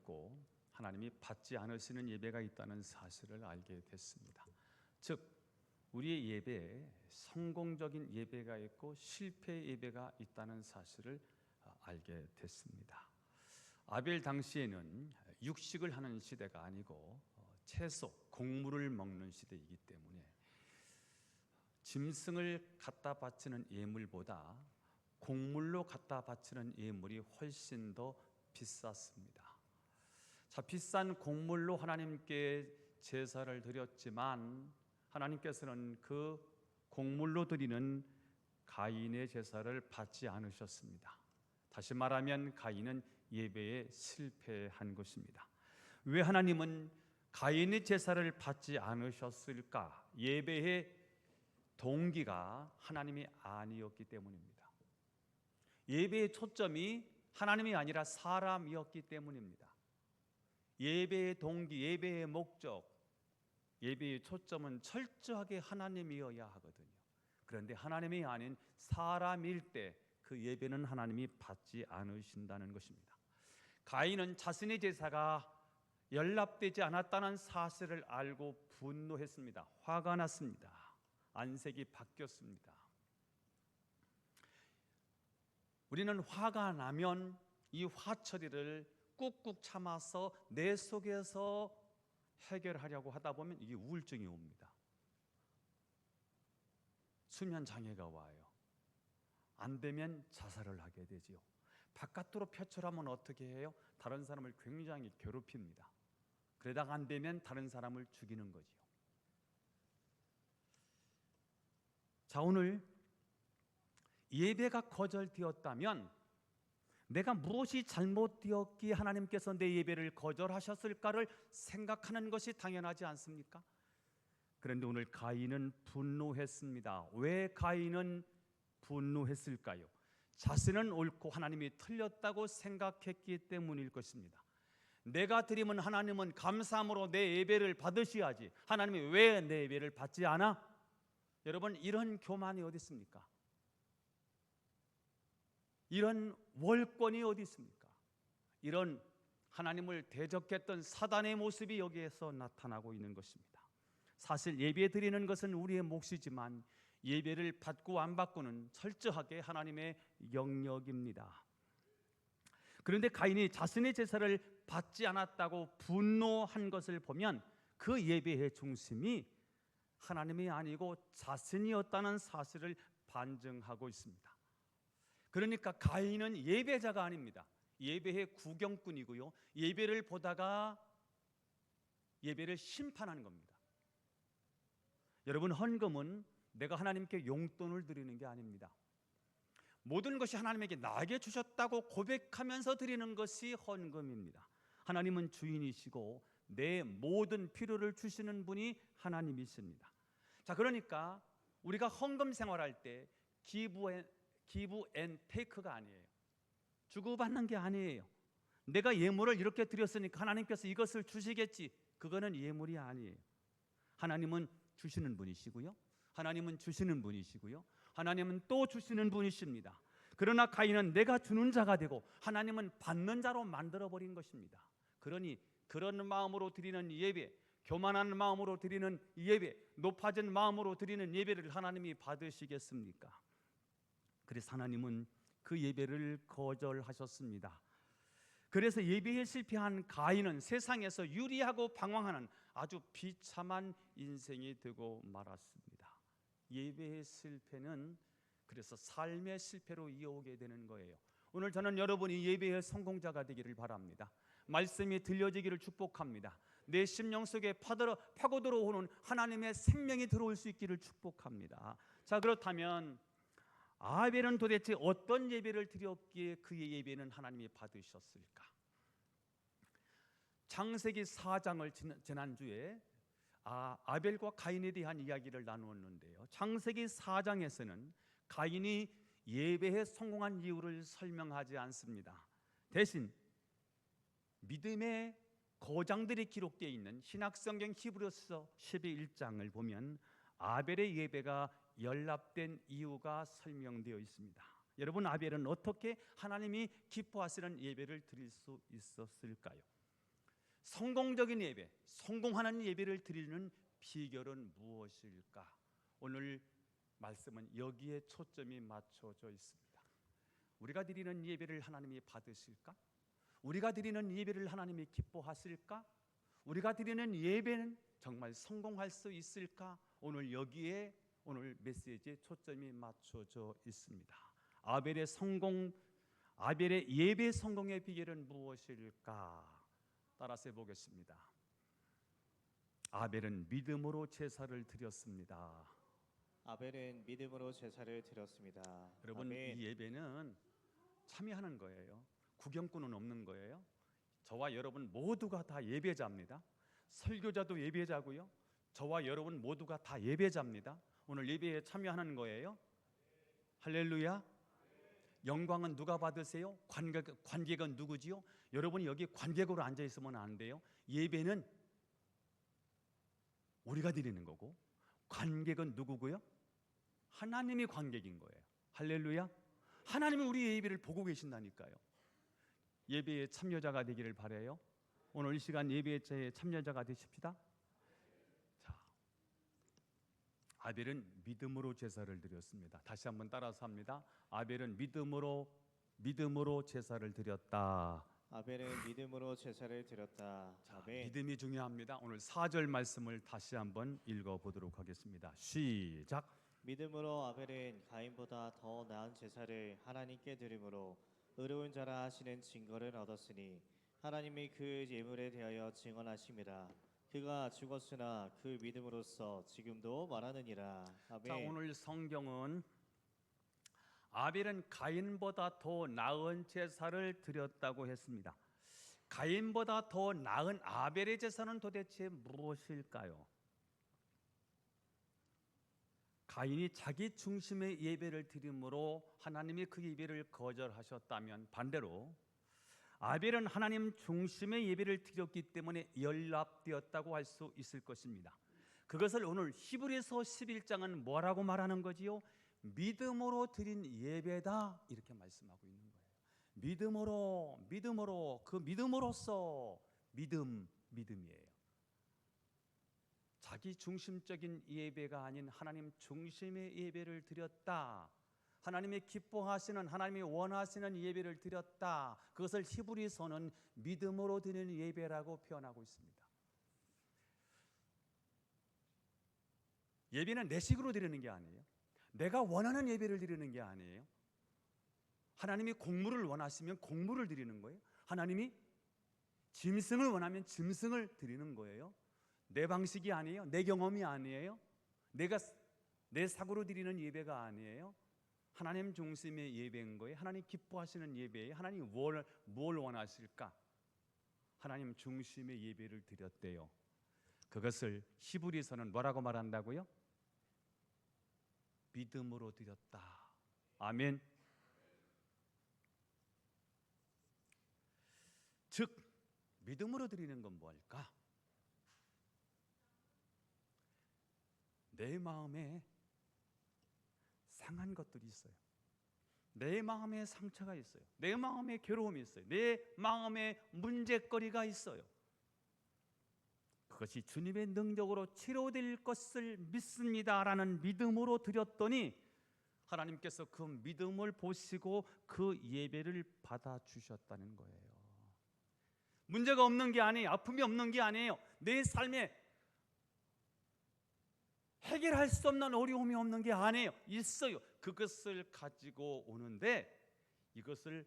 있고 하나님이 받지 않으시는 예배가 있다는 사실을 알게 됐습니다. 즉 우리의 예배에 성공적인 예배가 있고 실패 예배가 있다는 사실을 알게 됐습니다. 아벨 당시에는 육식을 하는 시대가 아니고 채소, 곡물을 먹는 시대이기 때문에 짐승을 갖다 바치는 예물보다 곡물로 갖다 바치는 예물이 훨씬 더 비쌌습니다. 자, 비싼 곡물로 하나님께 제사를 드렸지만 하나님께서는 그 곡물로 드리는 가인의 제사를 받지 않으셨습니다. 다시 말하면 가인은 예배에 실패한 것입니다. 왜 하나님은 가인의 제사를 받지 않으셨을까? 예배의 동기가 하나님이 아니었기 때문입니다. 예배의 초점이 하나님이 아니라 사람이었기 때문입니다. 예배의 동기, 예배의 목적, 예배의 초점은 철저하게 하나님이어야 하거든요. 그런데 하나님이 아닌 사람일 때 그 예배는 하나님이 받지 않으신다는 것입니다. 가인은 자신의 제사가 연락되지 않았다는 사실을 알고 분노했습니다. 화가 났습니다. 안색이 바뀌었습니다. 우리는 화가 나면 이 화처리를 꾹꾹 참아서 내 속에서 해결하려고 하다 보면 이게 우울증이 옵니다. 수면 장애가 와요. 안 되면 자살을 하게 되지요. 바깥으로 표출하면 어떻게 해요? 다른 사람을 굉장히 괴롭힙니다. 그러다가 안 되면 다른 사람을 죽이는 거지요. 자, 오늘 예배가 거절되었다면 내가 무엇이 잘못되었기에 하나님께서 내 예배를 거절하셨을까를 생각하는 것이 당연하지 않습니까? 그런데 오늘 가인은 분노했습니다. 왜 가인은 분노했을까요? 자신은 옳고 하나님이 틀렸다고 생각했기 때문일 것입니다. 내가 드리면 하나님은 감사함으로 내 예배를 받으셔야지, 하나님이 왜 내 예배를 받지 않아? 여러분, 이런 교만이 어디 있습니까? 이런 월권이 어디 있습니까? 이런 하나님을 대적했던 사단의 모습이 여기에서 나타나고 있는 것입니다. 사실 예배 드리는 것은 우리의 몫이지만 예배를 받고 안 받고는 철저하게 하나님의 영역입니다. 그런데 가인이 자신의 제사를 받지 않았다고 분노한 것을 보면 그 예배의 중심이 하나님이 아니고 자신이었다는 사실을 반증하고 있습니다. 그러니까 가인은 예배자가 아닙니다. 예배의 구경꾼이고요, 예배를 보다가 예배를 심판하는 겁니다. 여러분, 헌금은 내가 하나님께 용돈을 드리는 게 아닙니다. 모든 것이 하나님에게 나에게 주셨다고 고백하면서 드리는 것이 헌금입니다. 하나님은 주인이시고 내 모든 필요를 주시는 분이 하나님이십니다. 자, 그러니까 우리가 헌금 생활할 때 기브 앤 테이크가 아니에요. 주고받는 게 아니에요. 내가 예물을 이렇게 드렸으니까 하나님께서 이것을 주시겠지, 그거는 예물이 아니에요. 하나님은 주시는 분이시고요, 하나님은 주시는 분이시고요, 하나님은 또 주시는 분이십니다. 그러나 가인은 내가 주는 자가 되고 하나님은 받는 자로 만들어버린 것입니다. 그러니 그런 마음으로 드리는 예배, 교만한 마음으로 드리는 예배, 높아진 마음으로 드리는 예배를 하나님이 받으시겠습니까? 그래서 하나님은 그 예배를 거절하셨습니다. 그래서 예배에 실패한 가인은 세상에서 유리하고 방황하는 아주 비참한 인생이 되고 말았습니다. 예배의 실패는 그래서 삶의 실패로 이어오게 되는 거예요. 오늘 저는 여러분이 예배의 성공자가 되기를 바랍니다. 말씀이 들려지기를 축복합니다. 내 심령 속에 파고 들어오는 하나님의 생명이 들어올 수 있기를 축복합니다. 자, 그렇다면 아벨은 도대체 어떤 예배를 드렸기에 그의 예배는 하나님이 받으셨을까? 창세기 4장을 지난주에 아벨과 가인에 대한 이야기를 나누었는데요, 창세기 4장에서는 가인이 예배에 성공한 이유를 설명하지 않습니다. 대신 믿음의 거장들이 기록되어 있는 신약성경 히브리서 11장을 보면 아벨의 예배가 연락된 이유가 설명되어 있습니다. 여러분, 아벨은 어떻게 하나님이 기뻐하시는 예배를 드릴 수 있었을까요? 성공적인 예배, 성공하는 예배를 드리는 비결은 무엇일까? 오늘 말씀은 여기에 초점이 맞춰져 있습니다. 우리가 드리는 예배를 하나님이 받으실까? 우리가 드리는 예배를 하나님이 기뻐하실까? 우리가 드리는 예배는 정말 성공할 수 있을까? 오늘 여기에 오늘 메시지에 초점이 맞춰져 있습니다. 아벨의 예배 성공의 비결은 무엇일까? 따라서 해보겠습니다. 아벨은 믿음으로 제사를 드렸습니다. 아벨은 믿음으로 제사를 드렸습니다. 여러분, 아멘. 이 예배는 참여하는 거예요. 구경꾼은 없는 거예요. 저와 여러분 모두가 다 예배자입니다. 설교자도 예배자고요. 저와 여러분 모두가 다 예배자입니다. 오늘 예배에 참여하는 거예요. 할렐루야. 영광은 누가 받으세요? 관객은 누구지요? 여러분이 여기 관객으로 앉아 있으면 안 돼요. 예배는 우리가 드리는 거고, 관객은 누구고요? 하나님이 관객인 거예요. 할렐루야. 하나님이 우리 예배를 보고 계신다니까요. 예배에 참여자가 되기를 바라요. 오늘 이 시간 예배에 참여자가 되십시다. 자, 아벨은 믿음으로 제사를 드렸습니다. 다시 한번 따라서 합니다. 아벨은 믿음으로 제사를 드렸다. 아벨은 믿음으로 제사를 드렸다. 자, 아멘. 믿음이 중요합니다. 오늘 4절 말씀을 다시 한번 읽어보도록 하겠습니다. 시작. 믿음으로 아벨은 가인보다 더 나은 제사를 하나님께 드림으로 의로운 자라 하시는 증거를 얻었으니 하나님이 그 예물에 대하여 증언하심이라. 그가 죽었으나 그 믿음으로써 지금도 말하느니라. 아멘. 자, 오늘 성경은 아벨은 가인보다 더 나은 제사를 드렸다고 했습니다. 가인보다 더 나은 아벨의 제사는 도대체 무엇일까요? 가인이 자기 중심의 예배를 드림으로 하나님이 그 예배를 거절하셨다면, 반대로 아벨은 하나님 중심의 예배를 드렸기 때문에 연합되었다고 할 수 있을 것입니다. 그것을 오늘 히브리서 11장은 뭐라고 말하는 거지요? 믿음으로 드린 예배다, 이렇게 말씀하고 있는 거예요. 믿음으로 그 믿음으로써 믿음이에요. 자기 중심적인 예배가 아닌 하나님 중심의 예배를 드렸다. 하나님이 기뻐하시는, 하나님이 원하시는 예배를 드렸다. 그것을 히브리서는 믿음으로 드리는 예배라고 표현하고 있습니다. 예배는 내 식으로 드리는 게 아니에요. 내가 원하는 예배를 드리는 게 아니에요. 하나님이 곡물을 원하시면 곡물을 드리는 거예요. 하나님이 짐승을 원하면 짐승을 드리는 거예요. 내 방식이 아니에요. 내 경험이 아니에요. 내 사고로 드리는 예배가 아니에요. 하나님 중심의 예배인 거예요. 하나님 기뻐하시는 예배예요. 하나님 뭘 원하실까? 하나님 중심의 예배를 드렸대요. 그것을 히브리서는 뭐라고 말한다고요? 믿음으로 드렸다. 아멘. 즉 믿음으로 드리는 건 뭘까? 내 마음에 상한 것들이 있어요. 내 마음에 상처가 있어요. 내 마음에 괴로움이 있어요. 내 마음에 문제거리가 있어요. 그것이 주님의 능력으로 치료될 것을 믿습니다라는 믿음으로 드렸더니 하나님께서 그 믿음을 보시고 그 예배를 받아주셨다는 거예요. 문제가 없는 게 아니에요. 아픔이 없는 게 아니에요. 내 삶에 해결할 수 없는 어려움이 없는 게 아니에요. 있어요. 그것을 가지고 오는데 이것을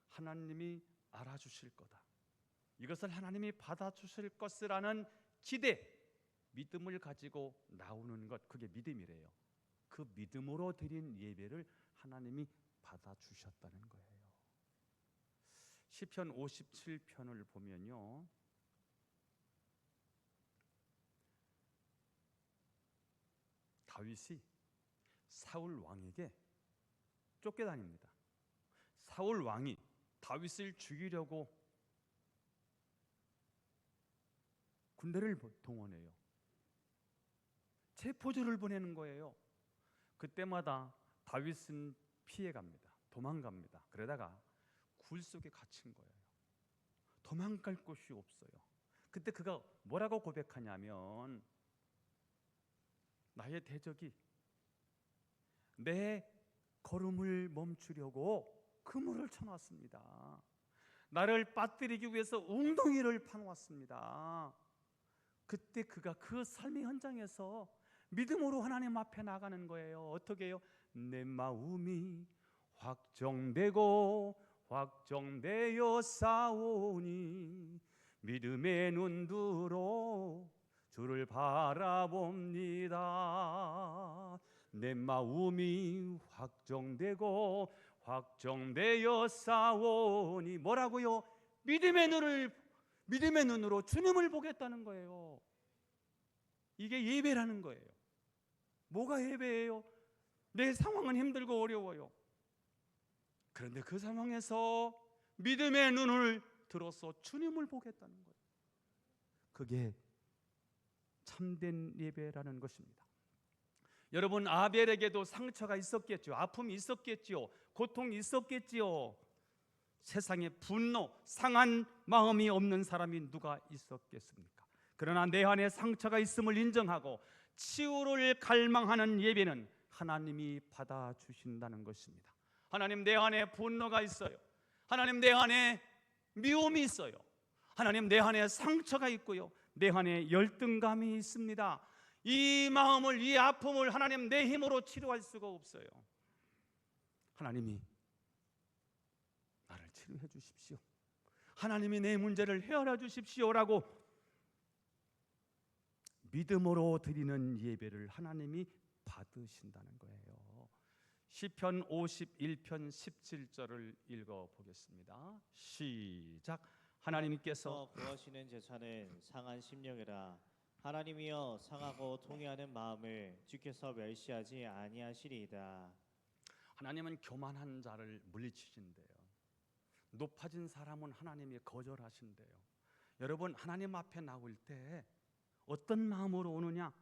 하나님이 알아주실 거다. 이것을 하나님이 받아주실 것이라는 기대, 믿음을 가지고 나오는 것, 그게 믿음이래요. 그 믿음으로 드린 예배를 하나님이 받아주셨다는 거예요. 시편 57편을 보면요, 다윗이 사울 왕에게 쫓겨다닙니다. 사울 왕이 다윗을 죽이려고 군대를 동원해요. 체포조를 보내는 거예요. 그때마다 다윗은 피해갑니다. 도망갑니다. 그러다가 굴 속에 갇힌 거예요. 도망갈 곳이 없어요. 그때 그가 뭐라고 고백하냐면 나의 대적이 내 걸음을 멈추려고 그물을 쳐놨습니다. 나를 빠뜨리기 위해서 웅덩이를 파놓았습니다. 그때 그가 그 삶의 현장에서 믿음으로 하나님 앞에 나가는 거예요. 어떻게 해요? 내 마음이 확정되고 확정되어 싸우니 믿음의 눈으로 주를 바라봅니다. 내 마음이 확정되고 확정되어 싸우니 뭐라고요? 믿음의 눈으로 주님을 보겠다는 거예요. 이게 예배라는 거예요. 뭐가 예배예요? 내 상황은 힘들고 어려워요. 그런데 그 상황에서 믿음의 눈을 들어서 주님을 보겠다는 거예요. 그게 참된 예배라는 것입니다. 여러분, 아벨에게도 상처가 있었겠죠. 아픔이 있었겠지요. 고통이 있었겠지요. 세상에 분노, 상한 마음이 없는 사람이 누가 있었겠습니까? 그러나 내 안에 상처가 있음을 인정하고 치유를 갈망하는 예배는 하나님이 받아주신다는 것입니다. 하나님, 내 안에 분노가 있어요. 하나님, 내 안에 미움이 있어요. 하나님, 내 안에 상처가 있고요. 내 안에 열등감이 있습니다. 이 마음을, 이 아픔을 하나님 내 힘으로 치료할 수가 없어요. 하나님이 나를 치료해 주십시오. 하나님이 내 문제를 헤아려 주십시오라고 믿음으로 드리는 예배를 하나님이 받으신다는 거예요. 시편 51편 17절을 읽어보겠습니다. 시작. 하나님께서 구하시는 제사는 상한 심령이라. 하나님이여, 상하고 통회하는 마음을 주께서 멸시하지 아니하시리이다. 하나님은 교만한 자를 물리치신대요. 높아진 사람은 하나님이 거절하신대요. 여러분, 하나님 앞에 나올 때 어떤 마음으로 오느냐?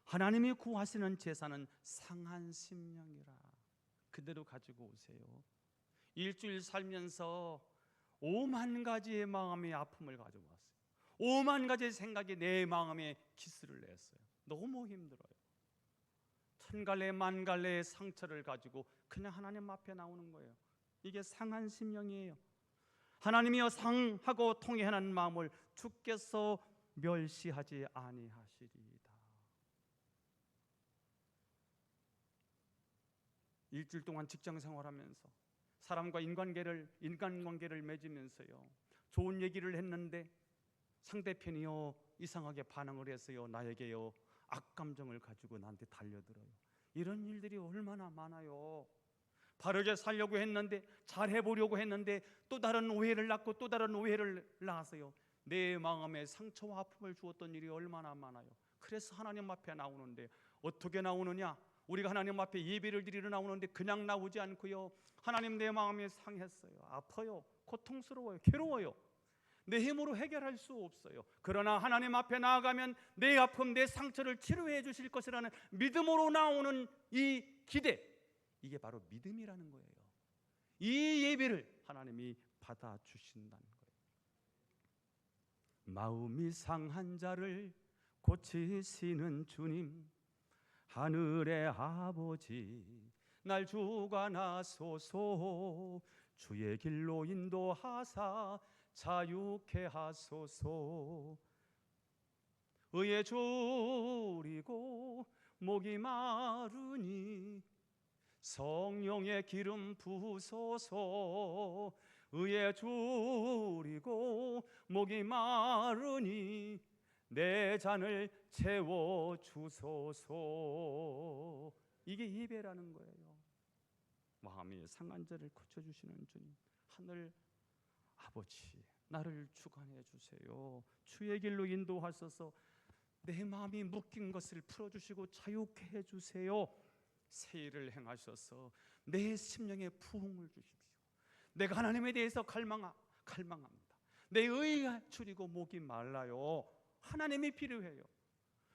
하나님이 구하시는 제사는 상한 심령이라. 그대로 가지고 오세요. 일주일 살면서 5만 가지의 마음의 아픔을 가지고 왔어요. 5만 가지의 생각이 내 마음에 기스를 냈어요. 너무 힘들어요. 천갈래 만갈래의 상처를 가지고 그냥 하나님 앞에 나오는 거예요. 이게 상한 심령이에요. 하나님이여, 상하고 통회하는 마음을 주께서 멸시하지 아니하시리이다. 일주일 동안 직장 생활하면서 사람과 인간관계를 맺으면서요, 좋은 얘기를 했는데 상대편이요 이상하게 반응을 해서요, 나에게요 악감정을 가지고 나한테 달려들어요. 이런 일들이 얼마나 많아요. 바르게 살려고 했는데, 잘해보려고 했는데 또 다른 오해를 낳고 또 다른 오해를 낳아서요, 내 마음에 상처와 아픔을 주었던 일이 얼마나 많아요. 그래서 하나님 앞에 나오는데 어떻게 나오느냐? 우리가 하나님 앞에 예배를 드리러 나오는데 그냥 나오지 않고요, 하나님, 내 마음이 상했어요, 아파요, 고통스러워요, 괴로워요, 내 힘으로 해결할 수 없어요. 그러나 하나님 앞에 나아가면 내 아픔, 내 상처를 치료해 주실 것이라는 믿음으로 나오는 이 기대, 이게 바로 믿음이라는 거예요. 이 예배를 하나님이 받아주신다는 거예요. 마음이 상한 자를 고치시는 주님, 하늘의 아버지, 날 주관하소서. 주의 길로 인도하사 자유케 하소서. 의에 졸이고 목이 마르니 성령의 기름 부으소서. 의에 졸이고 목이 마르니 내 잔을 채워주소서. 이게 예배라는 거예요. 마음이 상한 자를 고쳐주시는 주님, 하늘 아버지, 나를 주관해 주세요. 주의 길로 인도하소서. 내 마음이 묶인 것을 풀어주시고 자유케 해주세요. 새 일을 행하셔서 내 심령에 부흥을 주십시오. 내가 하나님에 대해서 갈망합니다. 내 의가 줄이고 목이 말라요. 하나님이 필요해요.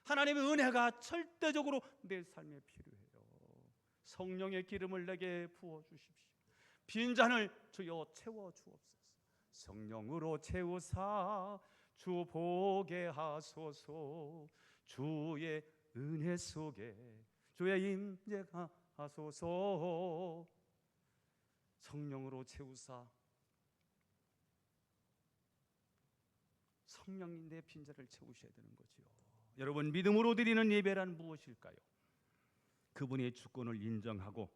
하나님의 은혜가 절대적으로 내 삶에 필요해요. 성령의 기름을 내게 부어주십시오. 빈잔을 주여 채워주옵소서. 성령으로 채우사 주 보게 하소서. 주의 은혜 속에 주의 임재가 하소서. 성령으로 채우사 성령이 내 빈자를 채우셔야 되는 거지요. 여러분, 믿음으로 드리는 예배란 무엇일까요? 그분의 주권을 인정하고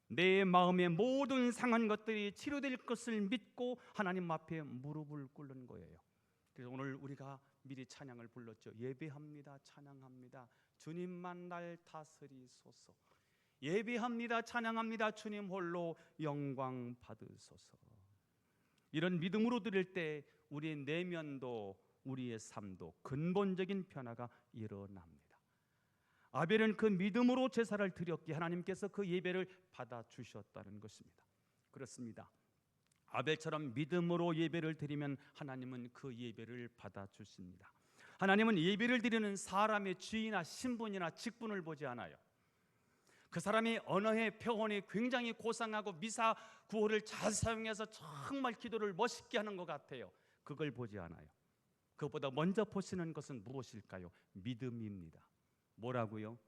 내 마음의 모든 상한 것들이 치료될 것을 믿고 하나님 앞에 무릎을 꿇는 거예요. 그래서 오늘 우리가 미리 찬양을 불렀죠. 예배합니다, 찬양합니다, 주님만 날 다스리소서. 예배합니다, 찬양합니다, 주님 홀로 영광 받으소서. 이런 믿음으로 드릴 때 우리의 내면도 우리의 삶도 근본적인 변화가 일어납니다. 아벨은 그 믿음으로 제사를 드렸기에 하나님께서 그 예배를 받아주셨다는 것입니다. 그렇습니다. 아벨처럼 믿음으로 예배를 드리면 하나님은 그 예배를 받아주십니다. 하나님은 예배를 드리는 사람의 지위나 신분이나 직분을 보지 않아요. 그 사람이 언어의 표현이 굉장히 고상하고 미사 구호를 잘 사용해서 정말 기도를 멋있게 하는 것 같아요. 그걸 보지 않아요. 그것보다 먼저 보시는 것은 무엇일까요? 믿음입니다. 뭐라고요?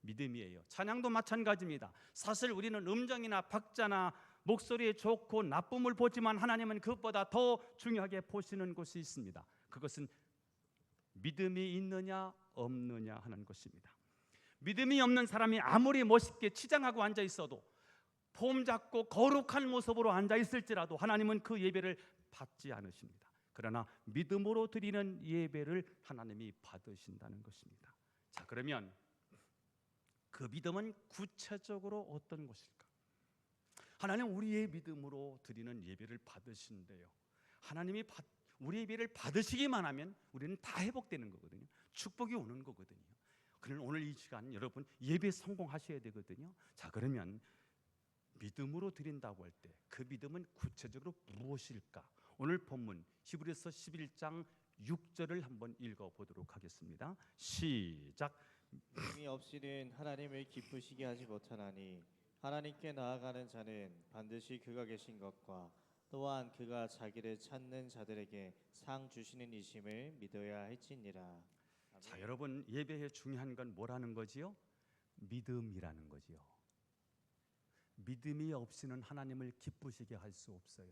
믿음이에요. 찬양도 마찬가지입니다. 사실 우리는 음정이나 박자나 목소리에 좋고 나쁨을 보지만 하나님은 그것보다 더 중요하게 보시는 것이 있습니다. 그것은 믿음이 있느냐 없느냐 하는 것입니다. 믿음이 없는 사람이 아무리 멋있게 치장하고 앉아 있어도 폼 잡고 거룩한 모습으로 앉아 있을지라도 하나님은 그 예배를 받지 않으십니다. 그러나 믿음으로 드리는 예배를 하나님이 받으신다는 것입니다. 자, 그러면 그 믿음은 구체적으로 어떤 것일까? 하나님 우리의 믿음으로 드리는 예배를 받으신대요. 하나님이 우리 예배를 받으시기만 하면 우리는 다 회복되는 거거든요. 축복이 오는 거거든요. 그러나 오늘 이 시간 여러분 예배 성공하셔야 되거든요. 자, 그러면 믿음으로 드린다고 할 때 그 믿음은 구체적으로 무엇일까? 오늘 본문 히브리서 11장 6절을 한번 읽어보도록 하겠습니다. 시작. 믿음이 없이는 하나님을 기쁘시게 하지 못하나니 하나님께 나아가는 자는 반드시 그가 계신 것과 또한 그가 자기를 찾는 자들에게 상 주시는 이심을 믿어야 할지니라. 자, 여러분 예배의 중요한 건 뭐라는 거지요? 믿음이라는 거지요. 믿음이 없이는 하나님을 기쁘시게 할 수 없어요.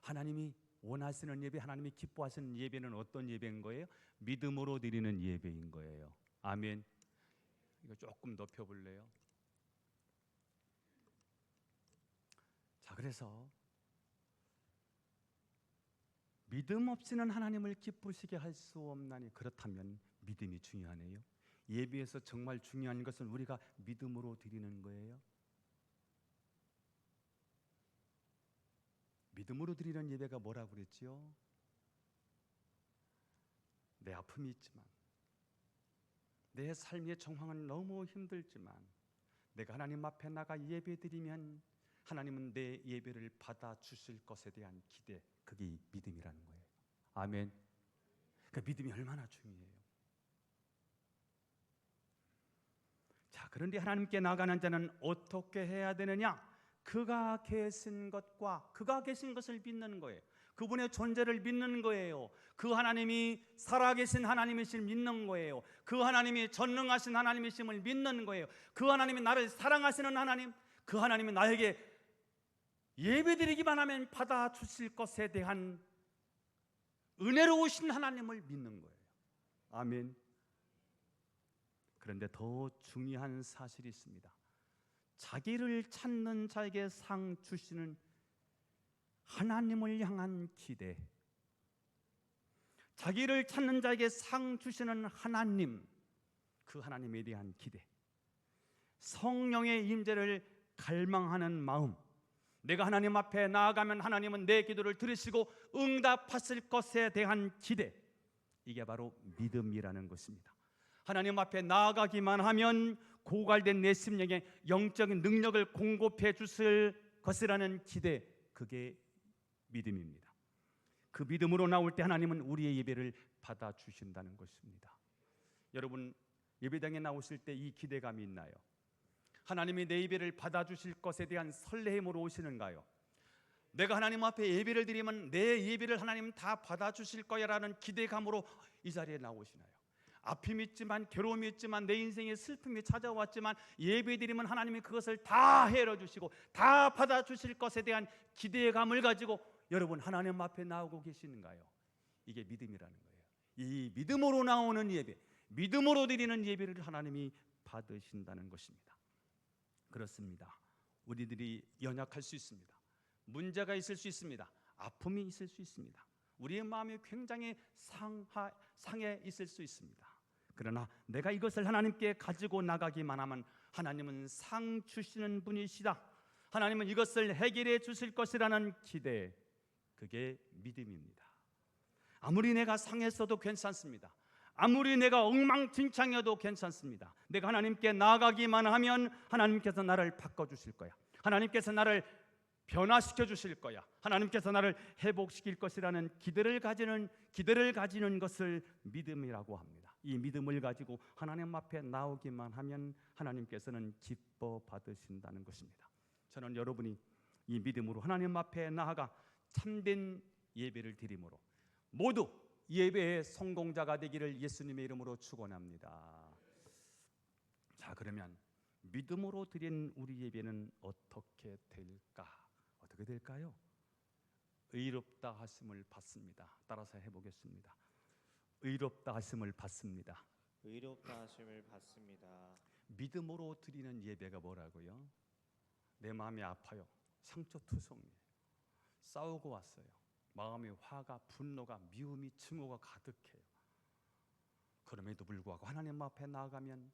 하나님이 원하시는 예배, 하나님이 기뻐하시는 예배는 어떤 예배인 거예요? 믿음으로 드리는 예배인 거예요. 아멘. 이거 조금 높여볼래요? 자, 그래서 믿음 없이는 하나님을 기쁘시게 할 수 없나니 그렇다면 믿음이 중요하네요. 예배에서 정말 중요한 것은 우리가 믿음으로 드리는 거예요. 믿음으로 드리는 예배가 뭐라고 그랬지요? 내 아픔이 있지만 내 삶의 정황은 너무 힘들지만 내가 하나님 앞에 나가 예배 드리면 하나님은 내 예배를 받아주실 것에 대한 기대, 그게 믿음이라는 거예요. 아멘. 그 믿음이 얼마나 중요해요. 자, 그런데 하나님께 나가는 자는 어떻게 해야 되느냐? 그가 계신 것과 그가 계신 것을 믿는 거예요. 그분의 존재를 믿는 거예요. 그 하나님이 살아계신 하나님이심을 믿는 거예요. 그 하나님이 전능하신 하나님이심을 믿는 거예요. 그 하나님이 나를 사랑하시는 하나님, 그 하나님이 나에게 예배드리기만 하면 받아주실 것에 대한 은혜로우신 하나님을 믿는 거예요. 아멘. 그런데 더 중요한 사실이 있습니다. 자기를 찾는 자에게 상 주시는 하나님을 향한 기대, 자기를 찾는 자에게 상 주시는 하나님, 그 하나님에 대한 기대, 성령의 임재를 갈망하는 마음, 내가 하나님 앞에 나아가면 하나님은 내 기도를 들으시고 응답하실 것에 대한 기대, 이게 바로 믿음이라는 것입니다. 하나님 앞에 나아가기만 하면 고갈된 내 심령에 영적인 능력을 공급해 주실 것이라는 기대, 그게 믿음입니다. 그 믿음으로 나올 때 하나님은 우리의 예배를 받아주신다는 것입니다. 여러분 예배당에 나오실 때 이 기대감이 있나요? 하나님이 내 예배를 받아주실 것에 대한 설레임으로 오시는가요? 내가 하나님 앞에 예배를 드리면 내 예배를 하나님 다 받아주실 거야라는 기대감으로 이 자리에 나오시나요? 아픔이 있지만, 괴로움이 있지만, 내 인생에 슬픔이 찾아왔지만 예배 드리면 하나님이 그것을 다 해결해주시고 다 받아주실 것에 대한 기대감을 가지고 여러분 하나님 앞에 나오고 계시는가요? 이게 믿음이라는 거예요. 이 믿음으로 나오는 예배, 믿음으로 드리는 예배를 하나님이 받으신다는 것입니다. 그렇습니다. 우리들이 연약할 수 있습니다. 문제가 있을 수 있습니다. 아픔이 있을 수 있습니다. 우리의 마음이 굉장히 상해 있을 수 있습니다. 그러나 내가 이것을 하나님께 가지고 나가기만 하면 하나님은 상 주시는 분이시다, 하나님은 이것을 해결해 주실 것이라는 기대, 그게 믿음입니다. 아무리 내가 상했어도 괜찮습니다. 아무리 내가 엉망진창이어도 괜찮습니다. 내가 하나님께 나아가기만 하면 하나님께서 나를 바꿔주실 거야. 하나님께서 나를 변화시켜 주실 거야. 하나님께서 나를 회복시킬 것이라는 기대를 가지는 것을 믿음이라고 합니다. 이 믿음을 가지고 하나님 앞에 나오기만 하면 하나님께서는 기뻐 받으신다는 것입니다. 저는 여러분이 이 믿음으로 하나님 앞에 나아가 참된 예배를 드림으로 모두 예배의 성공자가 되기를 예수님의 이름으로 축원합니다. 자, 그러면 믿음으로 드린 우리 예배는 어떻게 될까? 어떻게 될까요? 의롭다 하심을 받습니다. 따라서 해보겠습니다. 의롭다 하심을 받습니다. 의롭다 하심을 받습니다. 믿음으로 드리는 예배가 뭐라고요? 내 마음이 아파요. 상처투성이에요. 싸우고 왔어요. 마음이 화가, 분노가, 미움이, 증오가 가득해요. 그럼에도 불구하고 하나님 앞에 나아가면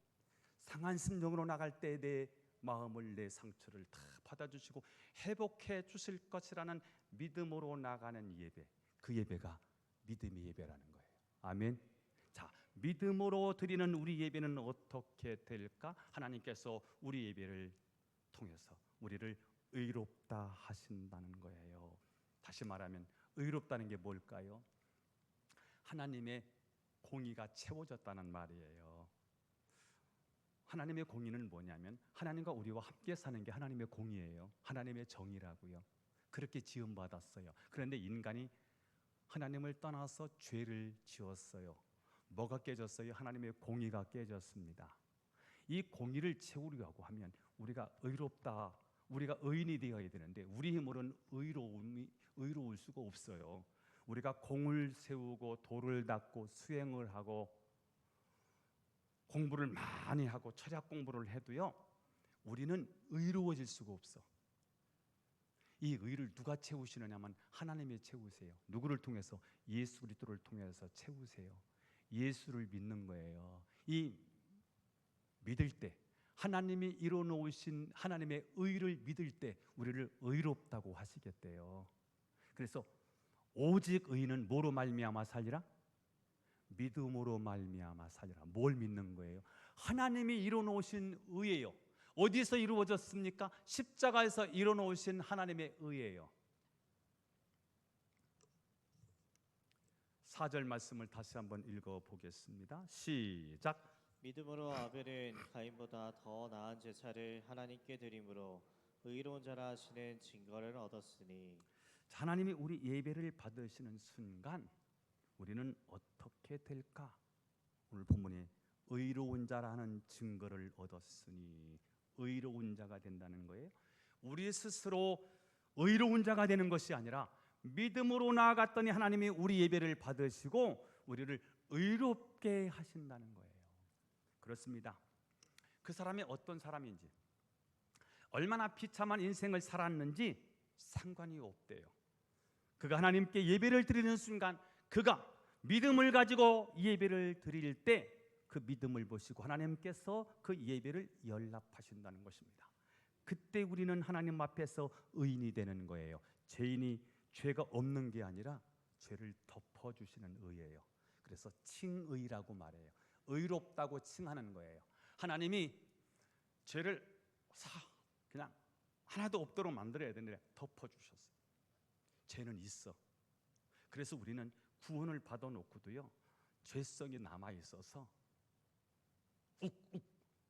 상한 심령으로 나갈 때 내 마음을, 내 상처를 다 받아주시고 회복해 주실 것이라는 믿음으로 나가는 예배, 그 예배가 믿음의 예배라는 거예요. 아멘. 자, 믿음으로 드리는 우리 예배는 어떻게 될까? 하나님께서 우리 예배를 통해서 우리를 의롭다 하신다는 거예요. 다시 말하면 의롭다는 게 뭘까요? 하나님의 공의가 채워졌다는 말이에요. 하나님의 공의는 뭐냐면 하나님과 우리와 함께 사는 게 하나님의 공의예요. 하나님의 정의라고요. 그렇게 지음받았어요. 그런데 인간이 하나님을 떠나서 죄를 지었어요. 뭐가 깨졌어요? 하나님의 공의가 깨졌습니다. 이 공의를 채우려고 하면 우리가 의롭다, 우리가 의인이 되어야 되는데 우리 힘으로는 의로울 수가 없어요. 우리가 공을 세우고 도를 닦고 수행을 하고 공부를 많이 하고 철학 공부를 해도요, 우리는 의로워질 수가 없어. 이 의를 누가 채우시느냐면 하나님이 채우세요. 누구를 통해서? 예수 그리스도를 통해서 채우세요. 예수를 믿는 거예요. 이 믿을 때, 하나님이 이뤄놓으신 하나님의 의를 믿을 때 우리를 의롭다고 하시겠대요. 그래서 오직 의인은 뭐로 말미암아 살리라? 믿음으로 말미암아 살리라. 뭘 믿는 거예요? 하나님이 이뤄놓으신 의예요. 어디서 이루어졌습니까? 십자가에서 이뤄놓으신 하나님의 의예요. 4절 말씀을 다시 한번 읽어보겠습니다. 시작. 믿음으로 아벨은 가인보다 더 나은 제사를 하나님께 드림으로 의로운 자라 하시는 증거를 얻었으니. 하나님이 우리 예배를 받으시는 순간 우리는 어떻게 될까? 오늘 본문에 의로운 자라는 증거를 얻었으니, 의로운 자가 된다는 거예요. 우리 스스로 의로운 자가 되는 것이 아니라 믿음으로 나아갔더니 하나님이 우리 예배를 받으시고 우리를 의롭게 하신다는 거예요. 그렇습니다. 그 사람이 어떤 사람인지, 얼마나 비참한 인생을 살았는지 상관이 없대요. 그가 하나님께 예배를 드리는 순간, 그가 믿음을 가지고 예배를 드릴 때 그 믿음을 보시고 하나님께서 그 예배를 연락하신다는 것입니다. 그때 우리는 하나님 앞에서 의인이 되는 거예요. 죄인이 죄가 없는 게 아니라 죄를 덮어주시는 의예요. 그래서 칭의라고 말해요. 의롭다고 칭하는 거예요. 하나님이 죄를 그냥 하나도 없도록 만들어야 되는데 덮어주셨어요. 죄는 있어. 그래서 우리는 구원을 받아놓고도요, 죄성이 남아있어서 욱욱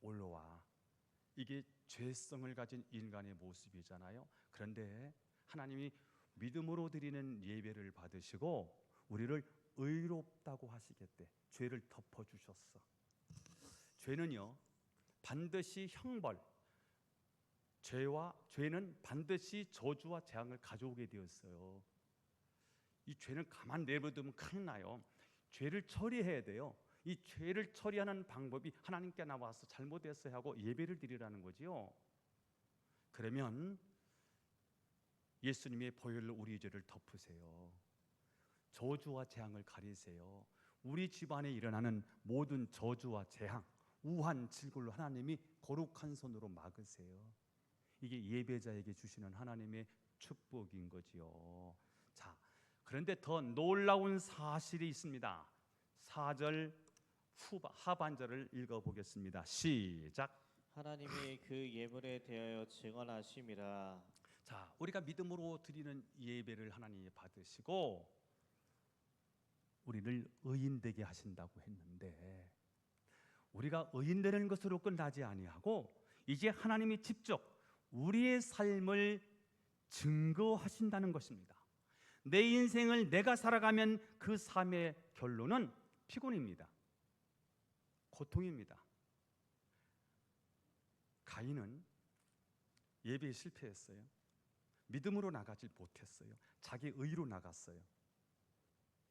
올라와. 이게 죄성을 가진 인간의 모습이잖아요. 그런데 하나님이 믿음으로 드리는 예배를 받으시고 우리를 의롭다고 하시겠대. 죄를 덮어주셨어. 죄는요 반드시 형벌, 죄는 반드시 저주와 재앙을 가져오게 되었어요. 이 죄는 가만 내버려두면 큰일 나요. 죄를 처리해야 돼요. 이 죄를 처리하는 방법이 하나님께 나와서 잘못했어요 하고 예배를 드리라는 거지요. 그러면 예수님의 보혈로 우리 죄를 덮으세요. 저주와 재앙을 가리세요. 우리 집안에 일어나는 모든 저주와 재앙, 우한 질굴로 하나님이 거룩한 손으로 막으세요. 이게 예배자에게 주시는 하나님의 축복인 거지요. 자, 그런데 더 놀라운 사실이 있습니다. 4절 하반절을 읽어보겠습니다. 시작. 하나님이 그 예물에 대하여 증언하심이라. 자, 우리가 믿음으로 드리는 예배를 하나님이 받으시고 우리를 의인되게 하신다고 했는데 우리가 의인되는 것으로 끝나지 아니하고 이제 하나님이 직접 우리의 삶을 증거하신다는 것입니다. 내 인생을 내가 살아가면 그 삶의 결론은 피곤입니다. 고통입니다. 가인은 예배에 실패했어요. 믿음으로 나가지 못했어요. 자기 의로 나갔어요.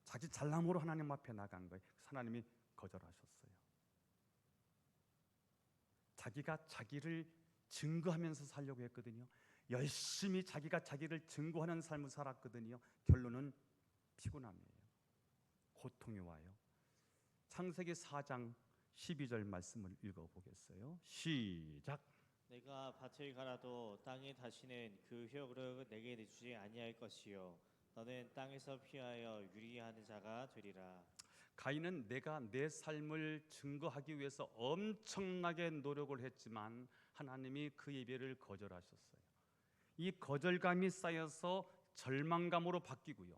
자기 잘남으로 하나님 앞에 나간 거예요. 하나님이 거절하셨어요. 자기가 자기를 증거하면서 살려고 했거든요. 열심히 자기가 자기를 증거하는 삶을 살았거든요. 결론은 피곤함이에요. 고통이 와요. 창세기 4장 12절 말씀을 읽어보겠어요. 시작. 내가 밭을 갈아도 땅에 다시는 그 효력을 내게 주지 아니할 것이요 너는 땅에서 피하여 유리하는 자가 되리라. 가인은 내가 내 삶을 증거하기 위해서 엄청나게 노력을 했지만 하나님이 그 예배를 거절하셨어요. 이 거절감이 쌓여서 절망감으로 바뀌고요.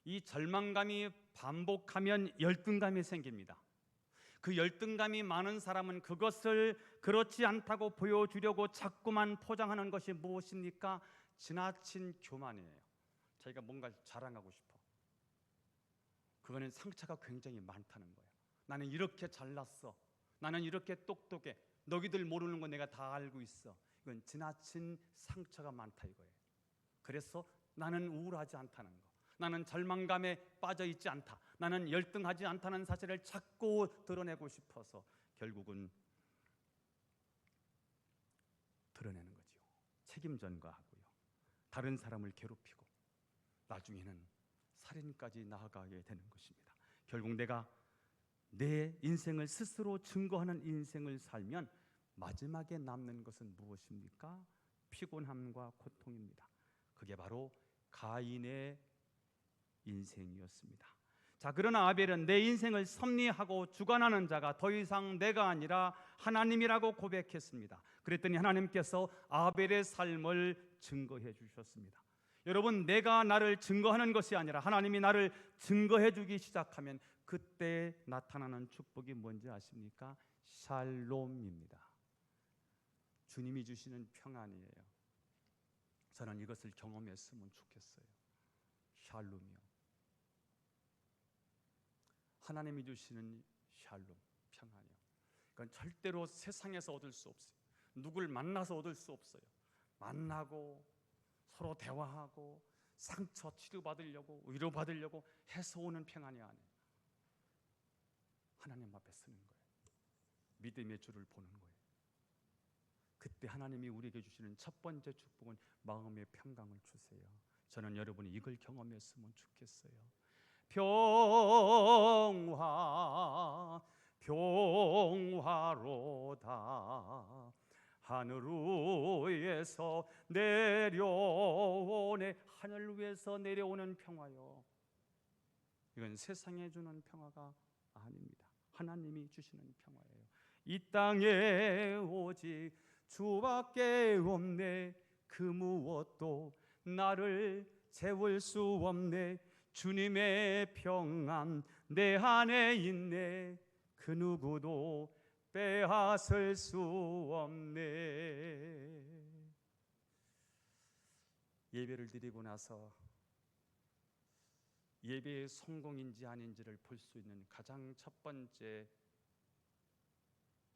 이 절망감이 반복하면 열등감이 생깁니다. 그 열등감이 많은 사람은 그것을 그렇지 않다고 보여주려고 자꾸만 포장하는 것이 무엇입니까? 지나친 교만이에요. 자기가 뭔가 자랑하고 싶어. 그거는 상처가 굉장히 많다는 거예요. 나는 이렇게 잘났어. 나는 이렇게 똑똑해. 너희들 모르는 거 내가 다 알고 있어. 이건 지나친 상처가 많다 이거예요. 그래서 나는 우울하지 않다는 거. 나는 절망감에 빠져 있지 않다. 나는 열등하지 않다는 사실을 자꾸 드러내고 싶어서 결국은 드러내는 거죠. 책임 전가하고요. 다른 사람을 괴롭히고 나중에는 살인까지 나아가게 되는 것입니다. 결국 내가 내 인생을 스스로 증거하는 인생을 살면 마지막에 남는 것은 무엇입니까? 피곤함과 고통입니다. 그게 바로 가인의 인생이었습니다. 자, 그러나 아벨은 내 인생을 섭리하고 주관하는 자가 더 이상 내가 아니라 하나님이라고 고백했습니다. 그랬더니 하나님께서 아벨의 삶을 증거해 주셨습니다. 여러분, 내가 나를 증거하는 것이 아니라 하나님이 나를 증거해 주기 시작하면 그때 나타나는 축복이 뭔지 아십니까? 샬롬입니다. 주님이 주시는 평안이에요. 저는 이것을 경험했으면 좋겠어요. 샬롬이요. 하나님이 주시는 샬롬, 평안이요. 그건 절대로 세상에서 얻을 수 없어요. 누굴 만나서 얻을 수 없어요. 만나고 서로 대화하고 상처 치료받으려고 위로받으려고 해서 오는 평안이 아니에요. 하나님 앞에 서는 거예요. 믿음의 주를 보는 거예요. 그때 하나님이 우리에게 주시는 첫 번째 축복은 마음의 평강을 주세요. 저는 여러분이 이걸 경험했으면 좋겠어요. 평화 평화로다 하늘 위에서 내려오네. 하늘 위에서 내려오는 평화요. 이건 세상에 주는 평화가 아닙니다. 하나님이 주시는 평화예요. 이 땅에 오직 주밖에 없네. 그 무엇도 나를 채울 수 없네. 주님의 평안 내 안에 있네. 그 누구도 빼앗을 수 없네. 예배를 드리고 나서 예배의 성공인지 아닌지를 볼 수 있는 가장 첫 번째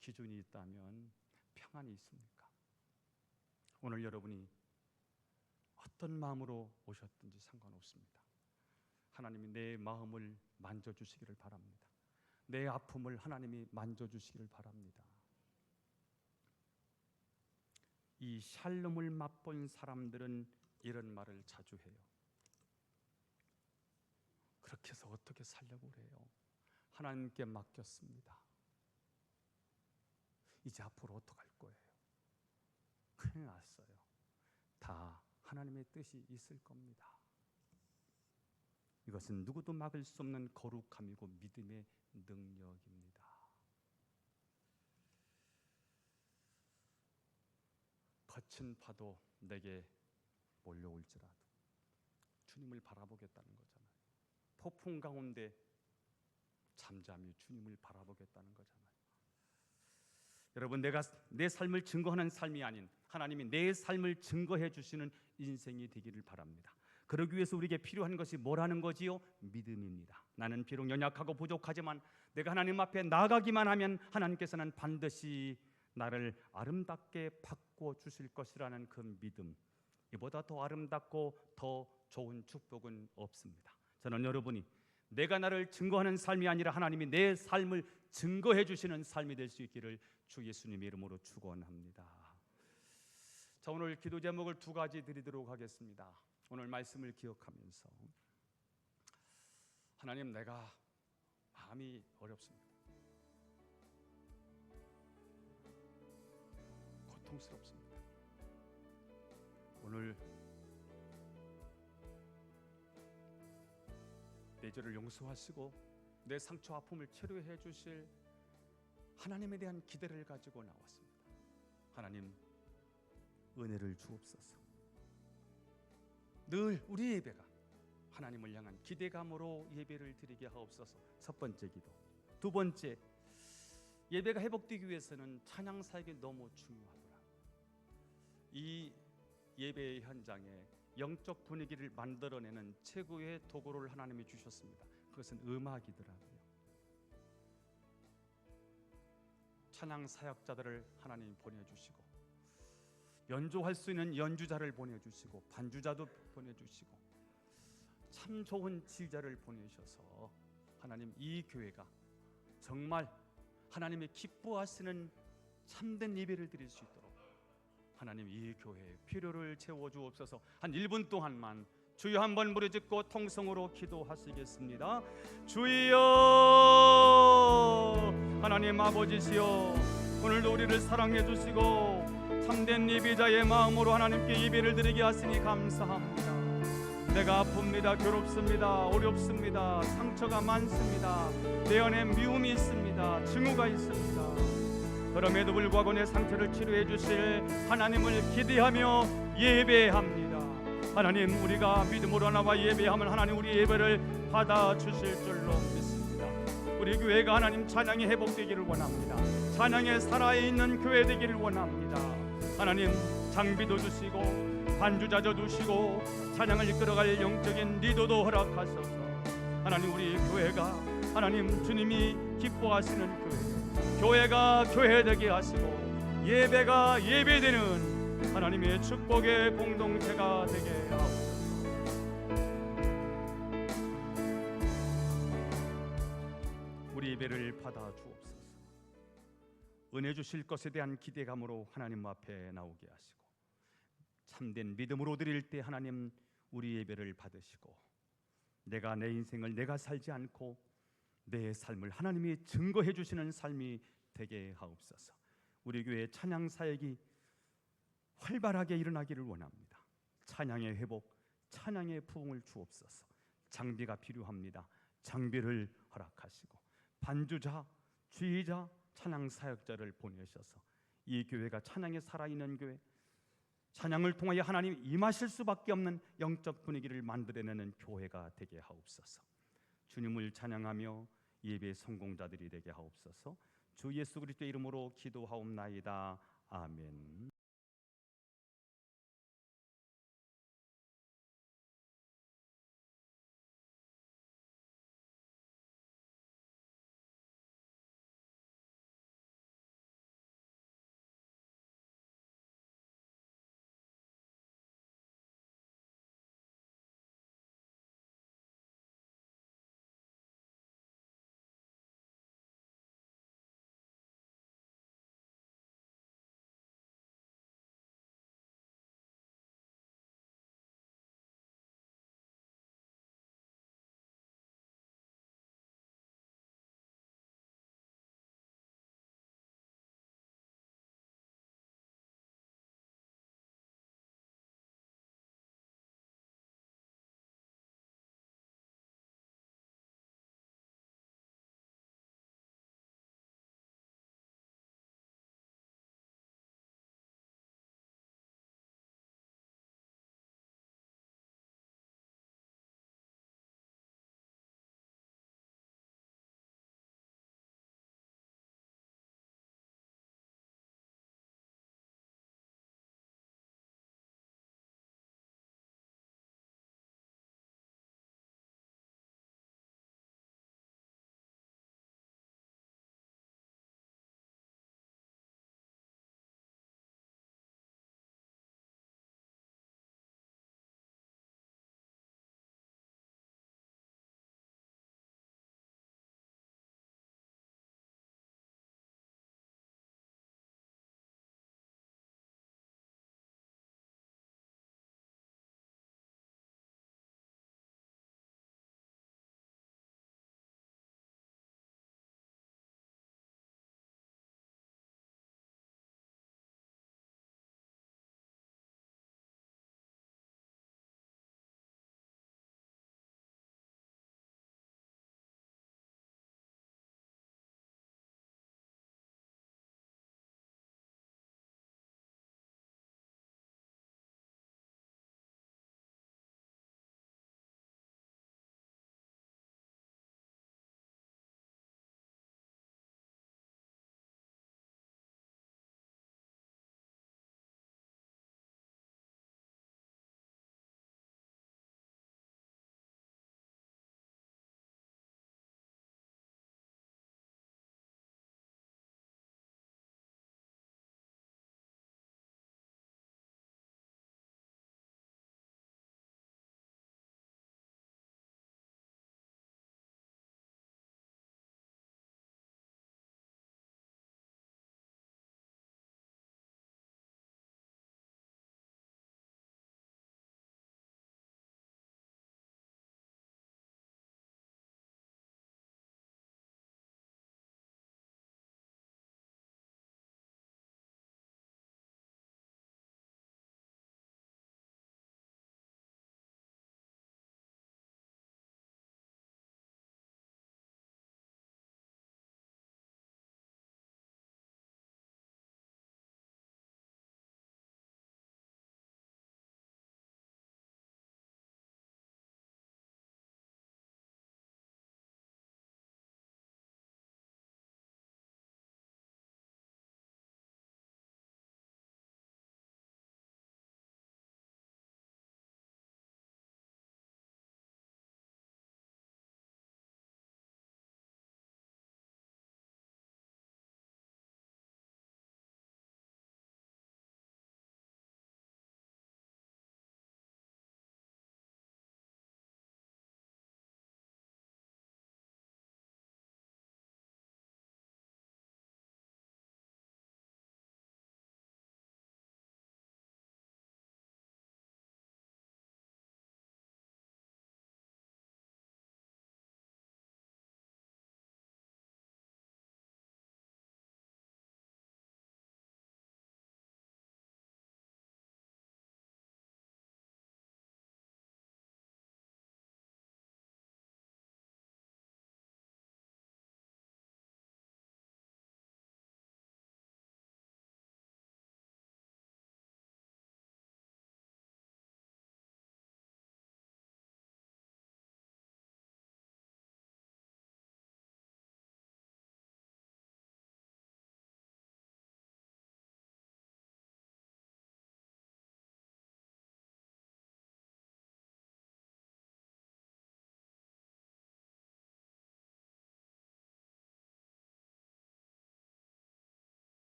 기준이 있다면 평안이 있습니까? 오늘 여러분이 어떤 마음으로 오셨든지 상관없습니다. 하나님이 내 마음을 만져주시기를 바랍니다. 내 아픔을 하나님이 만져주시기를 바랍니다. 이 샬롬을 맛본 사람들은 이런 말을 자주 해요. 그렇게 해서 어떻게 살려고 그래요? 하나님께 맡겼습니다. 이제 앞으로 어떡할 거예요? 큰일 났어요. 다 하나님의 뜻이 있을 겁니다. 이것은 누구도 막을 수 없는 거룩함이고 믿음의 능력입니다. 거친 파도 내게 몰려올지라도 주님을 바라보겠다는 거잖아요. 폭풍 가운데 잠잠히 주님을 바라보겠다는 거잖아요. 여러분, 내가 내 삶을 증거하는 삶이 아닌 하나님이 내 삶을 증거해 주시는 인생이 되기를 바랍니다. 그러기 위해서 우리에게 필요한 것이 뭐라는 거지요? 믿음입니다. 나는 비록 연약하고 부족하지만 내가 하나님 앞에 나가기만 하면 하나님께서는 반드시 나를 아름답게 바꿔 주실 것이라는 그 믿음, 이보다 더 아름답고 더 좋은 축복은 없습니다. 저는 여러분이 내가 나를 증거하는 삶이 아니라 하나님이 내 삶을 증거해 주시는 삶이 될 수 있기를 주 예수님의 이름으로 축원합니다. 자, 오늘 기도 제목을 두 가지 드리도록 하겠습니다. 오늘 말씀을 기억하면서 하나님, 내가 마음이 어렵습니다. 고통스럽습니다. 오늘 내 죄를 용서하시고 내 상처 아픔을 치료해 주실 하나님에 대한 기대를 가지고 나왔습니다. 하나님, 은혜를 주옵소서. 늘 우리 예배가 하나님을 향한 기대감으로 예배를 드리게 하옵소서. 첫 번째 기도. 두 번째, 예배가 회복되기 위해서는 찬양 사역이 너무 중요하더라. 이 예배의 현장에 영적 분위기를 만들어내는 최고의 도구를 하나님이 주셨습니다. 그것은 음악이더라고요. 찬양 사역자들을 하나님이 보내주시고 연주할 수 있는 연주자를 보내주시고 반주자도 보내주시고 참 좋은 지휘자를 보내셔서 하나님, 이 교회가 정말 하나님의 기뻐하시는 참된 예배를 드릴 수 있도록 하나님, 이 교회의 필요를 채워주옵소서. 한 1분 동안만 주여 한번 부르짖고 통성으로 기도하시겠습니다. 주여, 하나님 아버지시여, 오늘도 우리를 사랑해 주시고 참된 예배자의 마음으로 하나님께 예배를 드리게 하시니 감사합니다. 내가 아픕니다. 괴롭습니다. 어렵습니다. 상처가 많습니다. 내 안에 미움이 있습니다. 증오가 있습니다. 그럼에도 불구하고 내 상처를 치료해 주실 하나님을 기대하며 예배합니다. 하나님, 우리가 믿음으로 나와 예배하면 하나님 우리 예배를 받아주실 줄로 믿습니다. 우리 교회가 하나님 찬양이 회복되기를 원합니다. 찬양에 살아있는 교회 되기를 원합니다. 하나님, 장비도 주시고 반주자도 주시고 찬양을 이끌어갈 영적인 리더도 허락하소서. 하나님, 우리 교회가 하나님 주님이 기뻐하시는 교회가 교회되게 하시고 예배가 예배되는 하나님의 축복의 공동체가 되게 하옵소서. 우리 예배를 받아 주옵소서. 은혜 주실 것에 대한 기대감으로 하나님 앞에 나오게 하시고 참된 믿음으로 드릴 때 하나님 우리 예배를 받으시고 내가 내 인생을 내가 살지 않고 내 삶을 하나님이 증거해 주시는 삶이 되게 하옵소서. 우리 교회 찬양 사역이 활발하게 일어나기를 원합니다. 찬양의 회복, 찬양의 부흥을 주옵소서. 장비가 필요합니다. 장비를 허락하시고 반주자, 주의자, 찬양 사역자를 보내셔서 이 교회가 찬양에 살아있는 교회, 찬양을 통하여 하나님 임하실 수밖에 없는 영적 분위기를 만들어내는 교회가 되게 하옵소서. 주님을 찬양하며 예배 성공자들이 되게 하옵소서. 주 예수 그리스도의 이름으로 기도하옵나이다. 아멘.